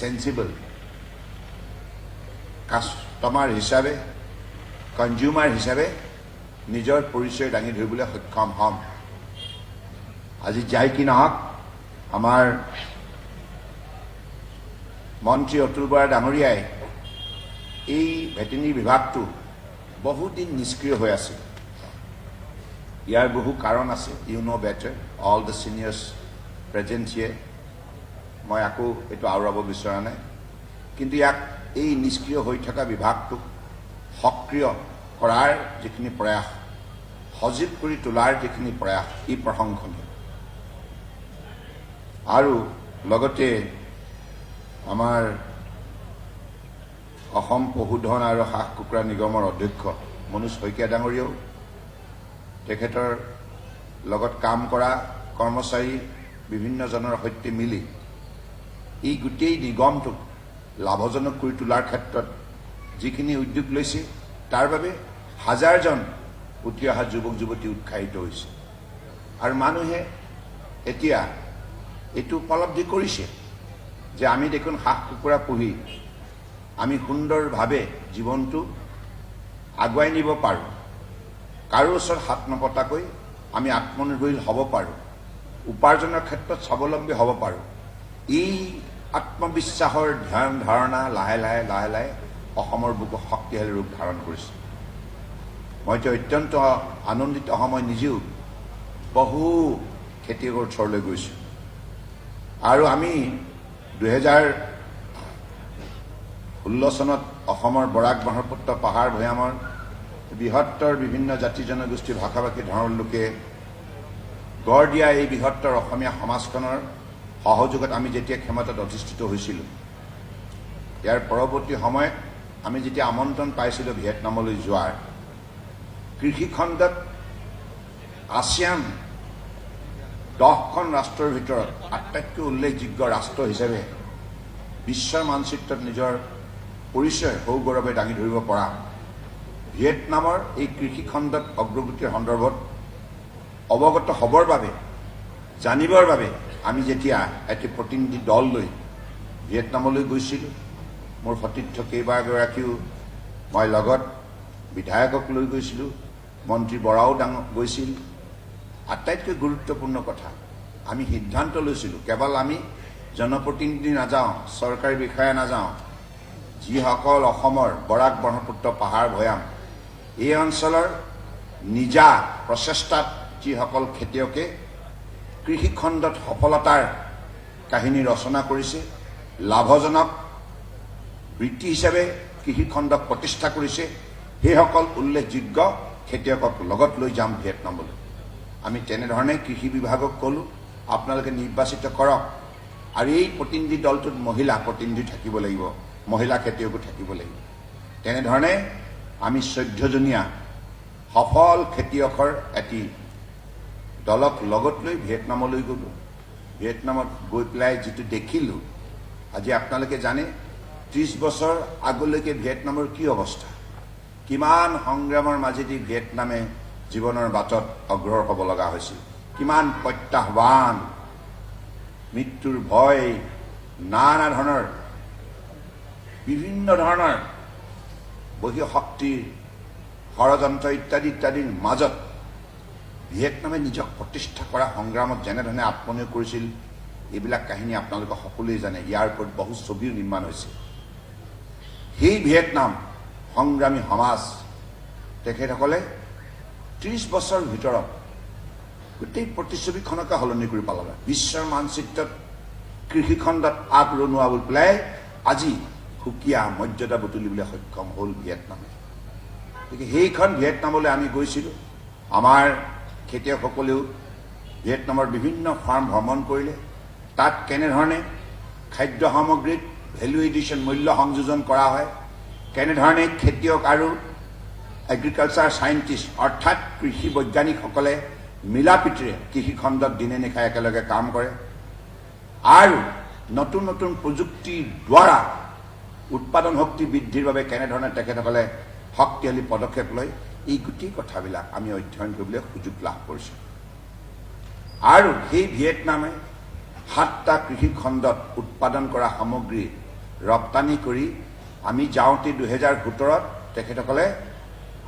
Sensible customer হিচাপে consumer হিচাপে নিজৰ পৰিচয় দাঙি ধৰিবলৈ সক্ষম হ'ম আজি যাই কি নহওক আমাৰ মন্ত্ৰী অতুল বৰা ডাঙৰীয়াই এই ভেটেৰিনেৰী বিভাগটো বহুদিন নিষ্ক্ৰিয় হৈ আছে ইয়াৰ বহু কাৰণ আছে you know better all the seniors present here মই আকৌ এইটো আওৰাব বিচৰা নাই কিন্তু ইয়াক এই নিষ্ক্ৰিয় হৈ থকা বিভাগটোক সক্ৰিয় কৰাৰ যিখিনি প্ৰয়াস সজীৱ কৰি তোলাৰ যিখিনি প্ৰয়াস ই প্ৰশংসনীয় আৰু লগতে আমাৰ অসম পশুধন আৰু হাঁহ কুকুৰা নিগমৰ অধ্যক্ষ মনোজ শইকীয়া ডাঙৰীয়াও তেখেতৰ লগত কাম কৰা কৰ্মচাৰী বিভিন্নজনৰ সৈতে মিলি এই গোটেই নিগমটোক লাভজনক কৰি তোলাৰ ক্ষেত্ৰত যিখিনি উদ্যোগ লৈছে তাৰ বাবে হাজাৰজন উঠি অহা যুৱক যুৱতী উৎসাহিত হৈছে আৰু মানুহে এতিয়া এইটো উপলব্ধি কৰিছে যে আমি দেখোন হাঁহ কুকুৰা পুহি আমি সুন্দৰভাৱে জীৱনটো আগুৱাই নিব পাৰোঁ কাৰো ওচৰত হাত নপতাকৈ আমি আত্মনিৰ্ভৰশীল হ'ব পাৰোঁ উপাৰ্জনৰ ক্ষেত্ৰত স্বাৱলম্বী হ'ব পাৰোঁ এই আত্মবিশ্বাসৰ ধ্যান ধাৰণা লাহে লাহে অসমৰ বুকুত শক্তিশালী ৰূপ ধাৰণ কৰিছে মই এতিয়া অত্যন্ত আনন্দিত মই নিজেও বহু খেতিয়কৰ ওচৰলৈ গৈছোঁ আৰু আমি 2016 চনত অসমৰ বৰাক ব্ৰহ্মপুত্ৰ পাহাৰ ভৈয়ামৰ বৃহত্তৰ বিভিন্ন জাতি জনগোষ্ঠী ভাষা ভাষী ধৰ্মৰ লোকে গঢ় দিয়া এই বৃহত্তৰ অসমীয়া সমাজখনৰ সহযোগত আমি যেতিয়া ক্ষমতাত অধিষ্ঠিত হৈছিলোঁ ইয়াৰ পৰৱৰ্তী সময়ত আমি যেতিয়া আমন্ত্ৰণ পাইছিলোঁ ভিয়েটনামলৈ যোৱাৰ কৃষি খণ্ডত আছিয়ান 10খন ৰাষ্ট্ৰৰ ভিতৰত আটাইতকৈ উল্লেখযোগ্য ৰাষ্ট্ৰ হিচাপে বিশ্বৰ মানচিত্ৰত নিজৰ পৰিচয় সৌগৌৰৱে দাঙি ধৰিব পৰা ভিয়েটনামৰ এই কৃষি খণ্ডত অগ্ৰগতিৰ সন্দৰ্ভত অৱগত হ'বৰ বাবে জানিবৰ বাবে আমি যেতিয়া এটি প্ৰতিনিধি দল লৈ ভিয়েটনামলৈ গৈছিলোঁ মোৰ সতীৰ্থ কেইবাগৰাকীও মই লগত বিধায়কক লৈ গৈছিলোঁ মন্ত্ৰী বৰাও গৈছিল আটাইতকৈ গুৰুত্বপূৰ্ণ কথা আমি সিদ্ধান্ত লৈছিলোঁ কেৱল আমি জনপ্ৰতিনিধি নাযাওঁ চৰকাৰী বিষয়া নাযাওঁ যিসকল অসমৰ বৰাক ব্ৰহ্মপুত্ৰ পাহাৰ ভৈয়াম এই অঞ্চলৰ নিজা প্ৰচেষ্টাত যিসকল খেতিয়কে কৃষি খণ্ডত সফলতাৰ কাহিনী ৰচনা কৰিছে লাভজনক বৃত্তি হিচাপে কৃষি খণ্ডক প্ৰতিষ্ঠা কৰিছে সেইসকল উল্লেখযোগ্য খেতিয়কক লগত লৈ যাম ভিয়েটনামলৈ আমি তেনেধৰণে কৃষি বিভাগক ক'লোঁ আপোনালোকে নিৰ্বাচিত কৰক আৰু এই প্ৰতিনিধি দলটোত মহিলা প্ৰতিনিধি থাকিব লাগিব মহিলা খেতিয়কো থাকিব লাগিব তেনেধৰণে আমি 14জনীয়া সফল খেতিয়কৰ এটি দলক লগত লৈ ভিয়েটনামলৈ গ'লোঁ ভিয়েটনামত গৈ পেলাই যিটো দেখিলোঁ আজি আপোনালোকে জানে 30 বছৰ আগলৈকে ভিয়েটনামৰ কি অৱস্থা কিমান সংগ্ৰামৰ মাজেদি ভিয়েটনামে জীৱনৰ বাটত অগ্ৰসৰ হ'ব লগা হৈছিল কিমান প্ৰত্যাহ্বান মৃত্যুৰ ভয় নানা ধৰণৰ বিভিন্ন ধৰণৰ বহি শক্তিৰ ষড়যন্ত্ৰ ইত্যাদিৰ মাজত ভিয়েটনামে নিজক প্ৰতিষ্ঠা কৰা সংগ্ৰামত যেনেধৰণে আত্মনিয়োগ কৰিছিল এইবিলাক কাহিনী আপোনালোকে সকলোৱে জানে ইয়াৰ ওপৰত বহু ছবিও নিৰ্মাণ হৈছে সেই ভিয়েটনাম সংগ্ৰামী সমাজ তেখেতসকলে 30 বছৰৰ ভিতৰত গোটেই প্ৰতিচ্ছবিখনকে সলনি কৰি পেলালে বিশ্বৰ মানচিত্ৰত কৃষি খণ্ডত আগৰণুৱা বুলি পেলাই আজি সুকীয়া মৰ্যাদা বুটলিবলৈ সক্ষম হ'ল ভিয়েটনামে গতিকে সেইখন ভিয়েটনামলৈ আমি গৈছিলোঁ আমাৰ খেতিয়কসকলেও ভিয়েটনামৰ বিভিন্ন ফাৰ্ম ভ্ৰমণ কৰিলে তাত কেনেধৰণে খাদ্য সামগ্ৰীত ভেলু এডিশ্যন মূল্য সংযোজন কৰা হয় কেনেধৰণে খেতিয়ক আৰু এগ্ৰিকালচাৰ সাইণ্টিষ্ট অৰ্থাৎ কৃষি বৈজ্ঞানিকসকলে মিলাপ্ৰীতিৰে কৃষি খণ্ডত দিনে নিশাই একেলগে কাম কৰে আৰু নতুন নতুন প্ৰযুক্তিৰ দ্বাৰা উৎপাদন শক্তি বৃদ্ধিৰ বাবে কেনেধৰণে তেখেতসকলে শক্তিশালী পদক্ষেপ লয় এই গোটেই কথাবিলাক আমি অধ্যয়ন কৰিবলৈ সুযোগ লাভ কৰিছোঁ আৰু সেই ভিয়েটনামে 7টা কৃষি খণ্ডত উৎপাদন কৰা সামগ্ৰী ৰপ্তানি কৰি আমি যাওঁতে 2017 তেখেতসকলে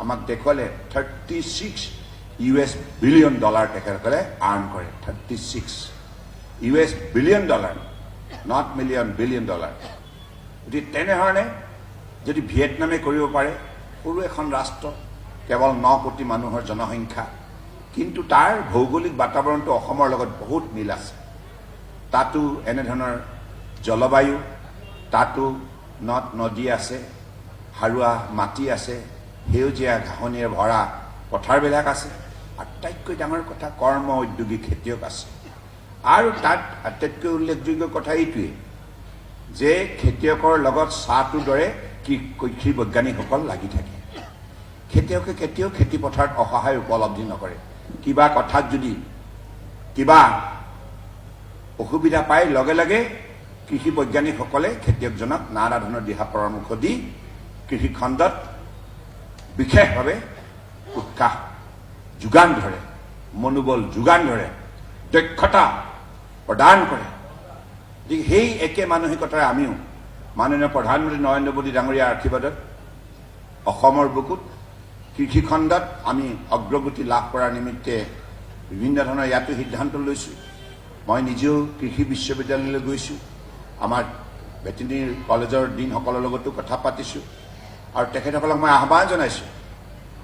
আমাক দেখুৱালে $36 বিলিয়ন তেখেতসকলে আৰ্ণ কৰে। $36 billion, not million, billion dollar. গতিকে তেনেধৰণে যদি ভিয়েটনামে কৰিব পাৰে, সৰু এখন ৰাষ্ট্ৰ, কেৱল 9 কোটি মানুহৰ জনসংখ্যা, কিন্তু তাৰ ভৌগোলিক বাতাবৰণটো অসমৰ লগত বহুত মিল আছে। তাতো এনেধৰণৰ জলবায়ু, তাতো নদ নদী আছে, সাৰুৱা মাটি আছে, সেউজীয়া ঘাঁহনিৰে ভৰা পথাৰবিলাক আছে। আটাইতকৈ ডাঙৰ কথা কৰ্ম উদ্যোগী খেতিয়ক আছে। আৰু তাত আটাইতকৈ উল্লেখযোগ্য কথা এইটোৱেই যে খেতিয়কৰ লগত চাহটোৰ দৰে কৃষি বৈজ্ঞানিকসকল লাগি থাকে। খেতিয়কে কেতিয়াও খেতি পথাৰত অসহায় উপলব্ধি নকৰে। কিবা কথাত যদি কিবা অসুবিধা পায়, লগে লগে কৃষি বৈজ্ঞানিকসকলে খেতিয়কজনক নানা ধৰণৰ দিহা পৰামৰ্শ দি কৃষি খণ্ডত বিশেষভাৱে উৎসাহ যোগান ধৰে, মনোবল যোগান ধৰে, দক্ষতা প্ৰদান কৰে। গতিকে সেই একে মানসিকতাৰে আমিও মাননীয় প্ৰধানমন্ত্ৰী নৰেন্দ্ৰ মোদী ডাঙৰীয়াৰ আশীৰ্বাদত অসমৰ বুকুত কৃষি খণ্ডত আমি অগ্ৰগতি লাভ কৰাৰ নিমিত্তে বিভিন্ন ধৰণৰ ইয়াতো সিদ্ধান্ত লৈছোঁ। মই নিজেও কৃষি বিশ্ববিদ্যালয়লৈ গৈছোঁ, আমাৰ ভেটেৰিনেৰী কলেজৰ ডিনসকলৰ লগতো কথা পাতিছোঁ, আৰু তেখেতসকলক মই আহ্বান জনাইছোঁ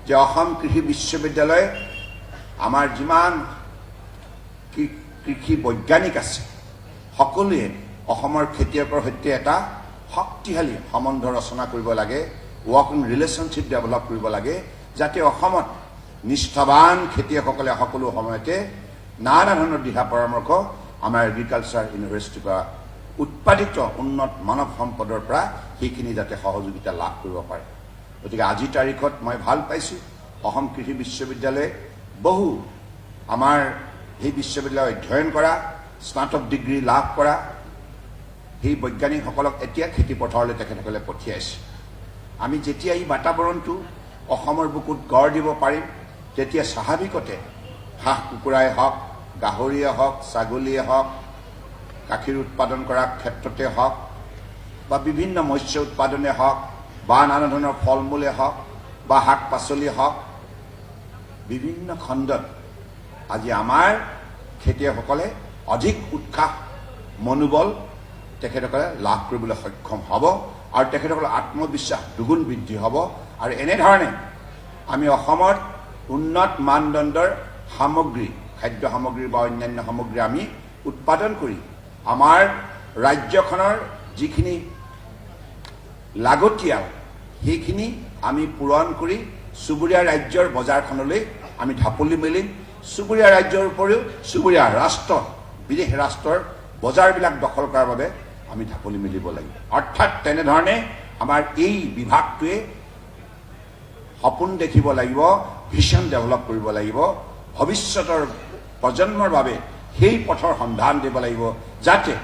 যে অসম কৃষি বিশ্ববিদ্যালয় আমাৰ যিমান কৃষি বৈজ্ঞানিক আছে, সকলোৱে অসমৰ খেতিয়কৰ সৈতে এটা শক্তিশালী সম্বন্ধ ৰচনা কৰিব লাগে, ৱৰ্কিং ৰিলেশ্যনশ্বিপ ডেভেলপ কৰিব লাগে, যাতে অসমত নিষ্ঠাবান খেতিয়কসকলে সকলো সময়তে নানা ধৰণৰ দিহা পৰামৰ্শ আমাৰ এগ্ৰিকালচাৰ ইউনিভাৰ্চিটিৰ পৰা উৎপাদিত উন্নত মানৱ সম্পদৰ পৰা সেইখিনি যাতে সহযোগিতা লাভ কৰিব পাৰে। গতিকে আজিৰ তাৰিখত মই ভাল পাইছোঁ, অসম কৃষি বিশ্ববিদ্যালয়ে বহু আমাৰ সেই বিশ্ববিদ্যালয় অধ্যয়ন কৰা, স্নাতক ডিগ্ৰী লাভ কৰা সেই বৈজ্ঞানিকসকলক এতিয়া খেতি পথাৰলৈ তেখেতসকলে পঠিয়াইছে। আমি যেতিয়া এই বাতাবৰণটো অসমৰ বুকুত গঢ় দিব পাৰিম, তেতিয়া স্বাভাৱিকতে হাঁহ কুকুৰাই হওক, গাহৰিয়ে হওক, ছাগলীয়ে হওক, গাখীৰ উৎপাদন কৰাৰ ক্ষেত্ৰতে হওক, বা বিভিন্ন মৎস্য উৎপাদনে হওক, বা নানা ধৰণৰ ফল মূলে হওক, বা শাক পাচলি হওক, বিভিন্ন খণ্ডত আজি আমাৰ খেতিয়কসকলে অধিক উৎসাহ, মনোবল তেখেতসকলে লাভ কৰিবলৈ সক্ষম হ'ব, আৰু তেখেতসকলৰ আত্মবিশ্বাস দুগুণ বৃদ্ধি হ'ব। আৰু এনেধৰণে আমি অসমত উন্নত মানদণ্ডৰ সামগ্ৰী, খাদ্য সামগ্ৰী বা অন্যান্য সামগ্ৰী আমি উৎপাদন কৰি আমাৰ ৰাজ্যখনৰ যিখিনি লাগতিয়াল সেইখিনি আমি পূৰণ কৰি চুবুৰীয়া ৰাজ্যৰ বজাৰখনলৈ আমি ঢাপলি মেলিম। চুবুৰীয়া ৰাজ্যৰ উপৰিও চুবুৰীয়া ৰাষ্ট্ৰ, বিদেশ ৰাষ্ট্ৰৰ বজাৰবিলাক দখল কৰাৰ বাবে আমি ঢাপলি মেলিব লাগিব। অৰ্থাৎ তেনেধৰণে আমাৰ এই বিভাগটোৱে সপোন দেখিব লাগিব, ভিছন ডেভেলপ কৰিব লাগিব, ভৱিষ্যতৰ প্ৰজন্মৰ বাবে সেই পথৰ সন্ধান দিব লাগিব, যাতে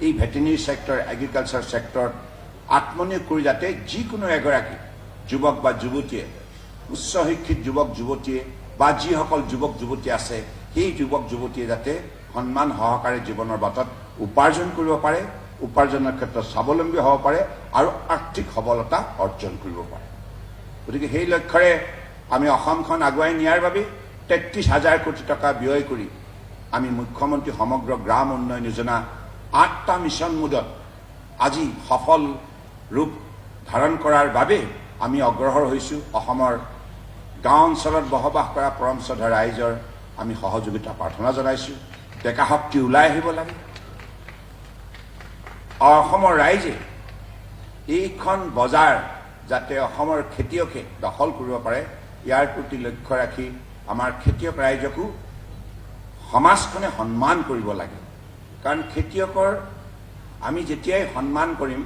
এই ভেটেৰিনেৰী ছেক্টৰ, এগ্ৰিকালচাৰ ছেক্টৰত আত্মনিয়োগ কৰি যাতে যিকোনো এগৰাকী যুৱক বা যুৱতীয়ে, উচ্চ শিক্ষিত যুৱক যুৱতীয়ে বা যিসকল যুৱক যুৱতী আছে, সেই যুৱক যুৱতীয়ে যাতে সন্মান সহকাৰে জীৱনৰ বাটত উপাৰ্জন কৰিব পাৰে, উপাৰ্জনৰ ক্ষেত্ৰত স্বাৱলম্বী হ'ব পাৰে আৰু আৰ্থিক সবলতা অৰ্জন কৰিব পাৰে। গতিকে সেই লক্ষ্যৰে আমি অসমখন আগুৱাই নিয়াৰ বাবে 33,000 কোটি টকা ব্যয় কৰি আমি মুখ্যমন্ত্ৰী সমগ্ৰ গ্ৰাম উন্নয়ন যোজনা 8টা মিছন মোডত আজি সফল ৰূপ ধাৰণ কৰাৰ বাবে আমি অগ্ৰসৰ হৈছোঁ। অসমৰ গাঁও অঞ্চলত বসবাস কৰা পৰম শ্ৰদ্ধা ৰাইজৰ আমি সহযোগিতা প্ৰাৰ্থনা জনাইছোঁ। ডেকা শক্তি ওলাই আহিব লাগে। অসমৰ ৰাইজে এইখন বজাৰ যাতে অসমৰ খেতিয়কে দখল কৰিব পাৰে, ইয়াৰ প্ৰতি লক্ষ্য ৰাখি আমাৰ খেতিয়ক ৰাইজকো সমাজখনে সন্মান কৰিব লাগে। কাৰণ খেতিয়কৰ আমি যেতিয়াই সন্মান কৰিম,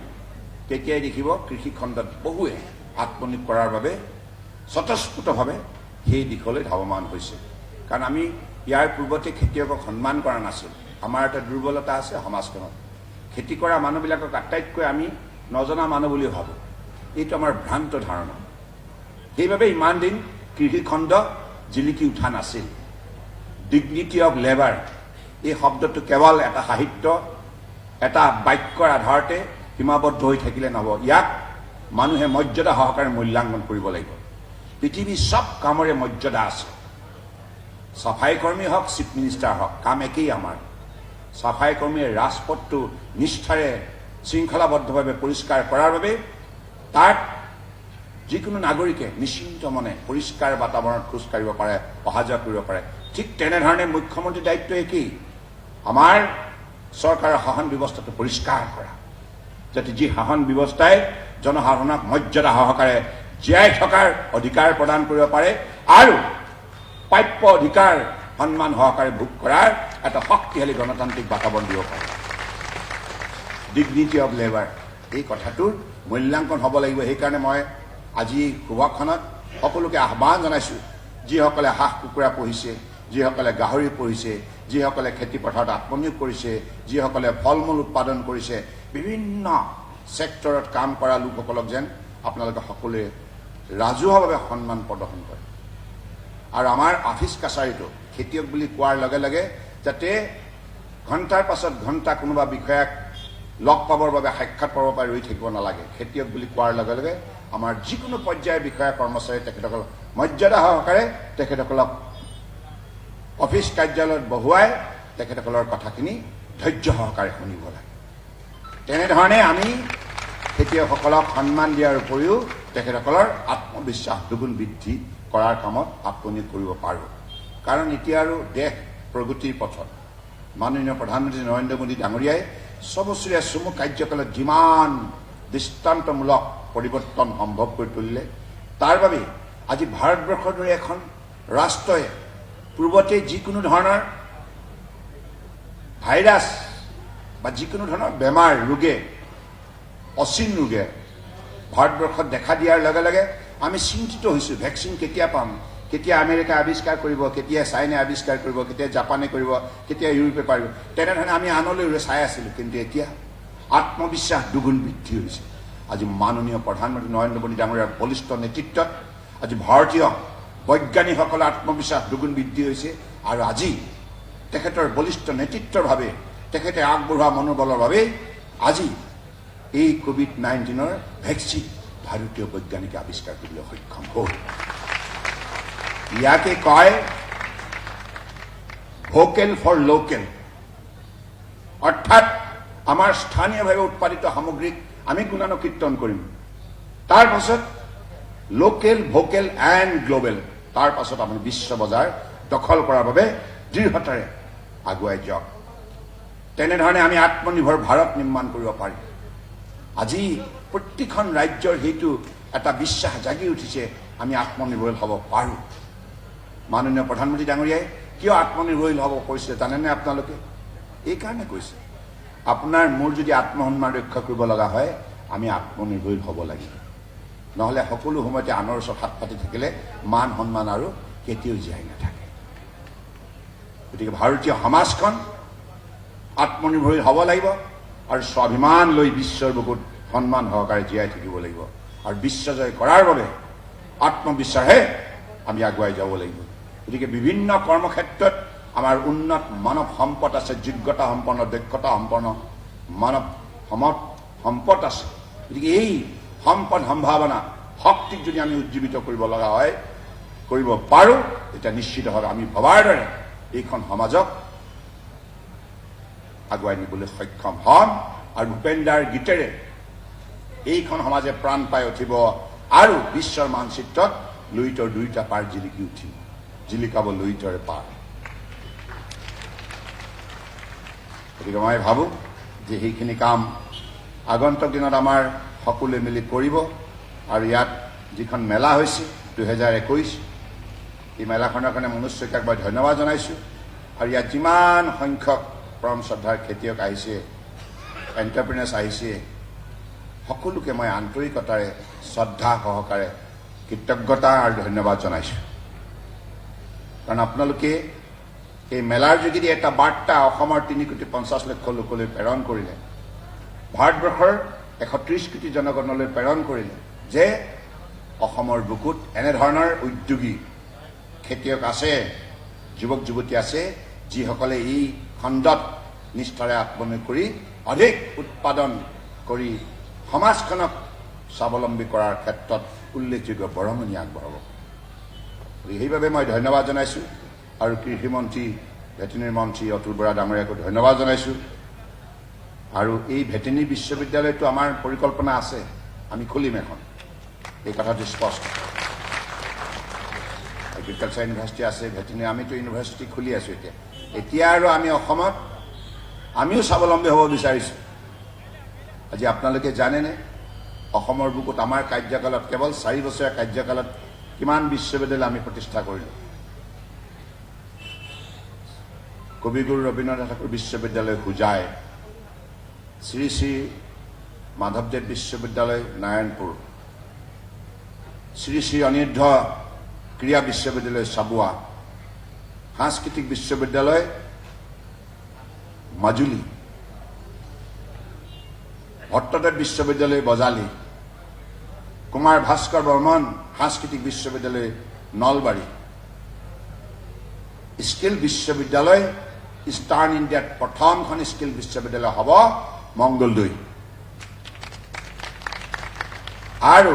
তেতিয়াই দেখিব কৃষি খণ্ডত বহুৱে আত্মনিয়োগ কৰাৰ বাবে স্বতঃস্ফূৰ্তভাৱে সেই দিশলৈ ধাৱমান হৈছে। কাৰণ আমি ইয়াৰ পূৰ্বতে খেতিয়কক সন্মান কৰা নাছিল। আমাৰ এটা দুৰ্বলতা আছে সমাজখনত, খেতি কৰা মানুহবিলাকক আটাইতকৈ আমি নজনা মানুহ বুলি ভাবোঁ। এইটো আমাৰ ভ্ৰান্ত ধাৰণা। সেইবাবে ইমান দিন কৃষি খণ্ড জিলিকি উঠা নাছিল। ডিগনিটি অফ লেবাৰ এই শব্দটো কেৱল এটা সাহিত্য, এটা বাক্যৰ আধাৰতে সীমাবদ্ধ হৈ থাকিলে নহ'ব। ইয়াক মানুহে মৰ্যাদা সহকাৰে মূল্যাংকন কৰিব লাগিব। পৃথিৱীৰ চব কামৰে মৰ্যাদা আছে। চাফাই কৰ্মী হওক, চিফ মিনিষ্টাৰ হওক, কাম একেই আমাৰ। চাফাই কৰ্মীয়ে ৰাজপথটো নিষ্ঠাৰে শৃংখলাবদ্ধভাৱে পৰিষ্কাৰ কৰাৰ বাবে তাত যিকোনো নাগৰিকে নিশ্চিন্ত মনে পৰিষ্কাৰ বাতাবৰণত খোজকাঢ়িব পাৰে, অহা যোৱা কৰিব পাৰে। ঠিক তেনেধৰণে মুখ্যমন্ত্ৰীৰ দায়িত্ব একেই। আমাৰ চৰকাৰৰ শাসন ব্যৱস্থাটো পৰিষ্কাৰ কৰা, যাতে যি শাসন ব্যৱস্থাই জনসাধাৰণক মৰ্যাদা সহকাৰে জীয়াই থকাৰ অধিকাৰ প্ৰদান কৰিব পাৰে আৰু প্ৰাপ্য অধিকাৰ সন্মান সহকাৰে ভোগ কৰাৰ এটা শক্তিশালী গণতান্ত্ৰিক বাতাবৰণ দিব পাৰে। ডিগনিটি অৱ লেবাৰ, এই কথাটোৰ মূল্যাংকন হ'ব লাগিব। সেইকাৰণে মই আজি সভাখনত সকলোকে আহ্বান জনাইছোঁ, যিসকলে হাঁহ কুকুৰা পুহিছে, যিসকলে গাহৰি পুহিছে, যিসকলে খেতিপথাৰত আত্মনিয়োগ কৰিছে, যিসকলে ফল মূল উৎপাদন কৰিছে, বিভিন্ন ছেক্টৰত কাম কৰা লোকসকলক যেন আপোনালোকে সকলোৱে ৰাজহুৱাভাৱে সন্মান প্ৰদৰ্শন কৰে। আৰু আমাৰ অফিচ কাছাৰীটো খেতিয়ক বুলি কোৱাৰ লগে লগে যাতে ঘণ্টাৰ পাছত ঘণ্টা কোনোবা বিষয়াক লগ পাবৰ বাবে সাক্ষাৎ পাবৰ পৰা ৰৈ থাকিব নালাগে। খেতিয়ক বুলি কোৱাৰ লগে লগে আমাৰ যিকোনো পৰ্যায়ৰ বিষয়া কৰ্মচাৰী তেখেতসকলক মৰ্যাদা সহকাৰে তেখেতসকলক অফিচ কাৰ্যালয়ত বহুৱাই তেখেতসকলৰ কথাখিনি ধৈৰ্য সহকাৰে শুনিব লাগে। তেনেধৰণে আমি খেতিয়কসকলক সন্মান দিয়াৰ উপৰিও তেখেতসকলৰ আত্মবিশ্বাস দুগুণ বৃদ্ধি কৰাৰ কামত আত্মনিয়োগ কৰিব পাৰোঁ। কাৰণ এতিয়া আৰু দেশ প্ৰগতিৰ পথত। মাননীয় প্ৰধানমন্ত্ৰী নৰেন্দ্ৰ মোদী ডাঙৰীয়াই ছবছৰীয়া চমু কাৰ্যকালত যিমান দৃষ্টান্তমূলক পৰিৱৰ্তন সম্ভৱ কৰি তুলিলে, তাৰ বাবে আজি ভাৰতবৰ্ষৰ দৰে এখন ৰাষ্ট্ৰই পূৰ্বতে যিকোনো ধৰণৰ ভাইৰাছ বা যিকোনো ধৰণৰ বেমাৰ ৰোগে, অচিন ৰোগে ভাৰতবৰ্ষত দেখা দিয়াৰ লগে লগে আমি চিন্তিত হৈছোঁ। ভেকচিন কেতিয়া পাম, কেতিয়া আমেৰিকা আৱিষ্কাৰ কৰিব, কেতিয়া চাইনাই আৱিষ্কাৰ কৰিব, কেতিয়া জাপানে কৰিব, কেতিয়া ইউৰোপে পাৰিব। তেনেধৰণে আমি আনলৈ চাই আছিলোঁ। কিন্তু এতিয়া আত্মবিশ্বাস দুগুণ বৃদ্ধি হৈছে। আজি মাননীয় প্ৰধানমন্ত্ৰী নৰেন্দ্ৰ মোদী ডাঙৰীয়াৰ বলিষ্ঠ নেতৃত্বত আজি ভাৰতীয় বৈজ্ঞানিকসকলৰ আত্মবিশ্বাস দুগুণ বৃদ্ধি হৈছে। আৰু আজি তেখেতৰ বলিষ্ঠ নেতৃত্বৰ বাবে, তেখেতে আগবঢ়োৱা মনোবলৰ বাবে আজি এই কোভিড-19 ভেকচিন ভাৰতীয় বৈজ্ঞানিকে আৱিষ্কাৰ কৰিবলৈ সক্ষম হ'ল। ইয়াকে কয় ভোকেল ফৰ লোকেল, অৰ্থাৎ আমাৰ স্থানীয়ভাৱে উৎপাদিত সামগ্ৰীক আমি গুণানুকীৰ্তন কৰিম। তাৰ পাছত লোকেল, ভোকেল এণ্ড গ্ল'বেল, তাৰ পাছত আমি বিশ্ব বজাৰ দখল কৰাৰ বাবে দৃঢ়তাৰে আগুৱাই যাওক। তেনেধৰণে আমি আত্মনিৰ্ভৰ ভাৰত নিৰ্মাণ কৰিব পাৰিম। আজি প্ৰত্যেকখন ৰাজ্যৰ সেইটো এটা বিশ্বাস জাগি উঠিছে, আমি আত্মনিৰ্ভৰশীল হ'ব পাৰোঁ। মাননীয় প্ৰধানমন্ত্ৰী ডাঙৰীয়াই কিয় আত্মনিৰ্ভৰশীল হ'ব কৈছে জানেনে আপোনালোকে? এইকাৰণে কৈছে, আপোনাৰ মোৰ যদি আত্মসন্মান ৰক্ষা কৰিব লগা হয়, আমি আত্মনিৰ্ভৰশীল হ'ব লাগিব। নহ'লে সকলো সময়তে আনৰ ওচৰত হাত পাতি থাকিলে মান সন্মান আৰু কেতিয়াও জীয়াই নাথাকে। গতিকে ভাৰতীয় সমাজখন আত্মনিৰ্ভৰশীল হ'ব লাগিব আৰু স্বাভিমান লৈ বিশ্বৰ বুকুত সন্মান সহকাৰে জীয়াই থাকিব লাগিব। আৰু বিশ্ব জয় কৰাৰ বাবে আত্মবিশ্বাসে আমি আগুৱাই যাব লাগিব। গতিকে বিভিন্ন কৰ্মক্ষেত্ৰত আমাৰ উন্নত মানৱ সম্পদ আছে, যোগ্যতা সম্পন্ন, দক্ষতা সম্পন্ন মানৱ সম্পদ আছে। গতিকে এই সম্পদ সম্ভাৱনা শক্তিক যদি আমি উজ্জীৱিত কৰিব লগা হয়, কৰিব পাৰোঁ, তেতিয়া নিশ্চিতভাৱে আমি ভবাৰ দৰে এইখন সমাজক আগুৱাই নিবলৈ সক্ষম হ'ম। আৰু ভূপেন্দাৰ গীতেৰে এইখন সমাজে প্ৰাণ পাই উঠিব আৰু বিশ্বৰ মানচিত্ৰত লুইতৰ দুইটা পাৰ জিলিকি উঠিব, জিলিকাব লুইতৰে পাৰ। গতিকে মই ভাবোঁ যে সেইখিনি কাম আগন্তুক দিনত আমাৰ সকলোৱে মিলি কৰিব। আৰু ইয়াত যিখন মেলা হৈছে 2021, এই মেলাখনৰ কাৰণে মনোজ শইকীয়াক মই ধন্যবাদ জনাইছোঁ। আৰু ইয়াত যিমান সংখ্যক পৰম শ্ৰদ্ধাৰ খেতিয়ক আহিছে, এণ্টাৰপ্ৰিনাৰ্ছ আহিছে, সকলোকে মই আন্তৰিকতাৰে শ্ৰদ্ধা সহকাৰে কৃতজ্ঞতা আৰু ধন্যবাদ জনাইছোঁ। কাৰণ আপোনালোকে এই মেলাৰ যোগেদি এটা বাৰ্তা অসমৰ 3,50,00,000 লোকলৈ প্ৰেৰণ কৰিলে, ভাৰতবৰ্ষৰ 130 কোটি জনগণলৈ প্ৰেৰণ কৰিলে যে অসমৰ বুকুত এনেধৰণৰ উদ্যোগী খেতিয়ক আছে, যুৱক যুৱতী আছে, যিসকলে এই খণ্ডত নিষ্ঠাৰে আত্মনিয়োগ কৰি অধিক উৎপাদন কৰি সমাজখনক স্বাৱলম্বী কৰাৰ ক্ষেত্ৰত উল্লেখযোগ্য বৰঙণি আগবঢ়াব। সেইবাবে মই ধন্যবাদ জনাইছোঁ আৰু কৃষি মন্ত্ৰী ভেটেনেৰী মন্ত্ৰী অতুল বৰা ডাঙৰীয়াকো ধন্যবাদ জনাইছোঁ। আৰু এই ভেটেনেৰী বিশ্ববিদ্যালয়টো আমাৰ পৰিকল্পনা আছে, আমি খুলিম এখন, এই কথাটো স্পষ্ট। এগ্ৰিকালচাৰ ইউনিভাৰ্চিটি আছে, ভেটেনেৰী আমিতো ইউনিভাৰ্চিটি খুলি আছোঁ এতিয়া আৰু আমি অসমত আমিও স্বাৱলম্বী হ'ব বিচাৰিছোঁ। আজি আপোনালোকে জানেনে অসমৰ বুকুত আমাৰ কাৰ্যকালত কেৱল 4 বছৰীয়া কাৰ্যকালত কিমান বিশ্ববিদ্যালয় আমি প্ৰতিষ্ঠা কৰিলোঁ। কবিগুৰু ৰবীন্দ্ৰনাথ ঠাকুৰ বিশ্ববিদ্যালয় হোজাই, শ্ৰী শ্ৰী মাধৱদেৱ বিশ্ববিদ্যালয় নাৰায়ণপুৰ, শ্ৰী শ্ৰী অনিৰুদ্ধ ক্ৰীড়া বিশ্ববিদ্যালয় চাবুৱা, সাংস্কৃতিক বিশ্ববিদ্যালয় মাজুলী, ভট্টদেৱ বিশ্ববিদ্যালয় বজালী, কুমাৰ ভাস্কৰ বৰ্মন সাংস্কৃতিক বিশ্ববিদ্যালয় নলবাৰী, স্কিল বিশ্ববিদ্যালয় ইষ্টাৰ্ণ ইণ্ডিয়াত প্ৰথমখন স্কিল বিশ্ববিদ্যালয় হ'ব মংগলদৈ। আৰু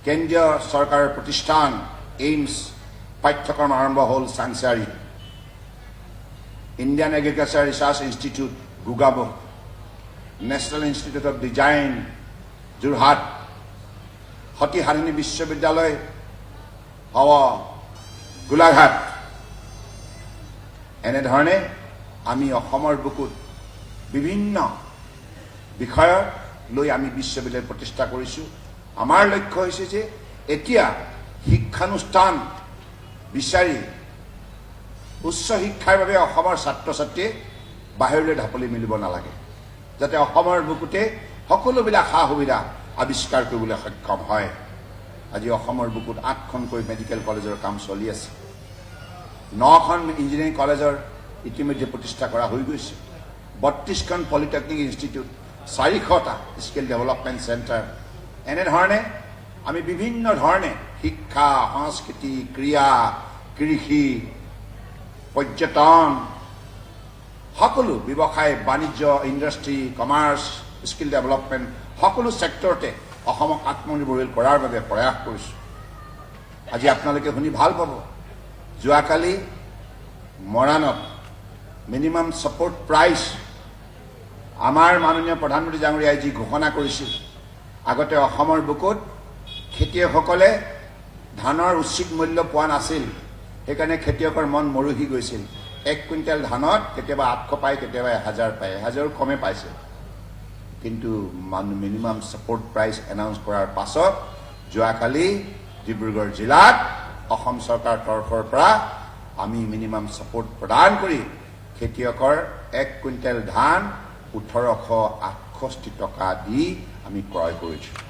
কেন্দ্ৰীয় চৰকাৰৰ প্ৰতিষ্ঠান এইমছ পাঠ্যক্ৰম আৰম্ভ হ'ল Changsari, Indian agriculture research institute Gogamukh, national institute of design Jorhat, Satisadhini বিশ্ববিদ্যালয় হ'ব গোলাঘাট। এনেধৰণে আমি অসমৰ বুকুত বিভিন্ন বিষয়ক লৈ আমি বিশ্ববিদ্যালয় প্ৰতিষ্ঠা কৰিছোঁ। আমাৰ লক্ষ্য হৈছে যে এতিয়া শিক্ষানুষ্ঠান বিচাৰি উচ্চ শিক্ষাৰ বাবে অসমৰ ছাত্ৰ ছাত্ৰীয়ে বাহিৰলৈ ঢাপলি মেলিব নালাগে, যাতে অসমৰ বুকুতে সকলোবিলাক সা সুবিধা আৱিষ্কাৰ কৰিবলৈ সক্ষম হয়। আজি অসমৰ বুকুত 8খনকৈ মেডিকেল কলেজৰ কাম চলি আছে, 9খন ইঞ্জিনিয়াৰিং কলেজৰ ইতিমধ্যে প্ৰতিষ্ঠা কৰা হৈ গৈছে, 32খন পলিটেকনিক ইনষ্টিটিউট, 400টা স্কিল ডেভেলপমেণ্ট চেণ্টাৰ। এনেধৰণে আমি বিভিন্ন ধৰণে শিক্ষা, সংস্কৃতি, ক্ৰীড়া, কৃষি, পৰ্যটন, সকলো ব্যৱসায় বাণিজ্য, ইণ্ডাষ্ট্ৰী, কমাৰ্চ, স্কিল ডেভেলপমেণ্ট সকলো ছেক্টৰতে অসমক আত্মনিৰ্ভৰশীল কৰাৰ বাবে প্ৰয়াস কৰিছোঁ। আজি আপোনালোকে শুনি ভাল পাব, যোৱাকালি মৰাণত মিনিমাম ছাপৰ্ট প্ৰাইচ আমাৰ মাননীয় প্ৰধানমন্ত্ৰী ডাঙৰীয়াই যি ঘোষণা কৰিছিল, আগতে অসমৰ বুকুত খেতিয়কসকলে ধানৰ উচিত মূল্য পোৱা নাছিল, সেইকাৰণে খেতিয়কৰ মন মৰহি গৈছিল। 1 কুইণ্টেল ধানত কেতিয়াবা 800 পায়, কেতিয়াবা 1000 পায়, 1000ৰো কমে পাইছে। কিন্তু মিনিমাম ছাপৰ্ট প্ৰাইচ এনাউন্স কৰাৰ পাছত যোৱাকালি ডিব্ৰুগড় জিলাত অসম চৰকাৰৰ তৰফৰ পৰা আমি মিনিমাম ছাপৰ্ট প্ৰদান কৰি খেতিয়কৰ 1 কুইণ্টেল ধান 1868 টকা দি আমি ক্ৰয় কৰিছোঁ।